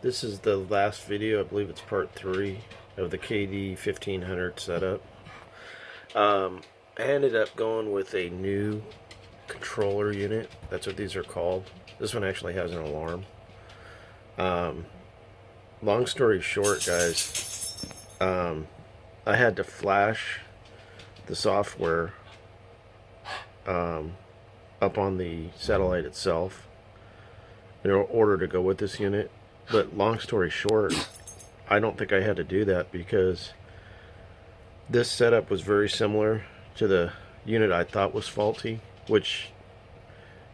This is the last video, I believe it's part 3 of the KD1500 setup. I ended up going with a new controller unit. That's what these are called. This one actually has an alarm. Long story short, guys, I had to flash the software up on the satellite itself in order to go with this unit. But long story short, I don't think I had to do that because this setup was very similar to the unit I thought was faulty, which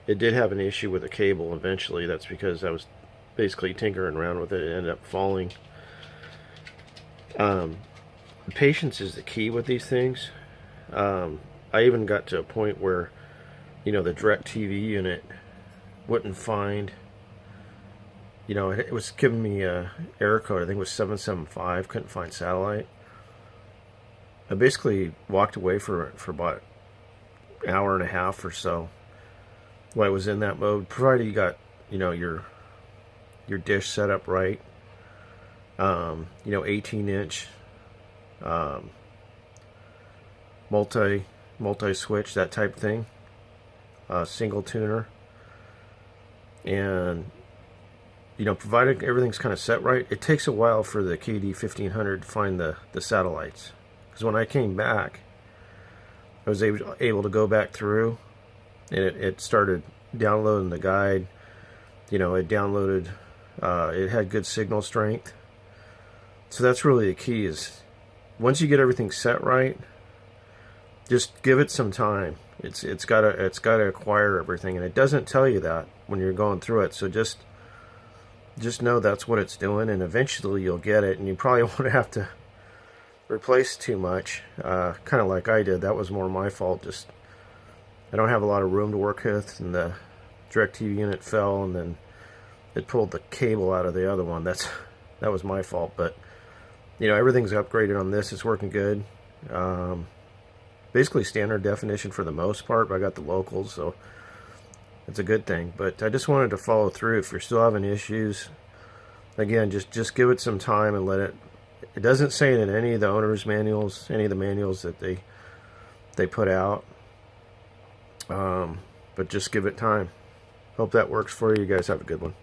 it did have an issue with the cable eventually. That's because I was basically tinkering around with it. It ended up falling. Patience is the key with these things. I even got to a point where, the DirecTV unit wouldn't find, it was giving me a error code. I think it was 775. Couldn't find satellite. I basically walked away for about an hour and a half or so while I was in that mode, provided you got, your dish set up right. 18-inch multi-switch, that type of thing. Single tuner. And provided everything's kind of set right, it takes a while for the KD1500 to find the satellites. Because when I came back, I was able to go back through, and it started downloading the guide. It downloaded, it had good signal strength. So that's really the key, is once you get everything set right, just give it some time. It's gotta acquire everything, and it doesn't tell you that when you're going through it. So just know that's what it's doing, and eventually you'll get it, and you probably won't have to replace too much. Kind of like I did. That was more my fault. Just I don't have a lot of room to work with, and the DirecTV unit fell, and then it pulled the cable out of the other one. That was my fault. But everything's upgraded on this. It's working good. Basically standard definition for the most part, but I got the locals, so it's a good thing. But I just wanted to follow through. If you're still having issues, again, just give it some time and let it. It doesn't say it in any of the owner's manuals, any of the manuals that they put out. But just give it time. Hope that works for you. You guys have a good one.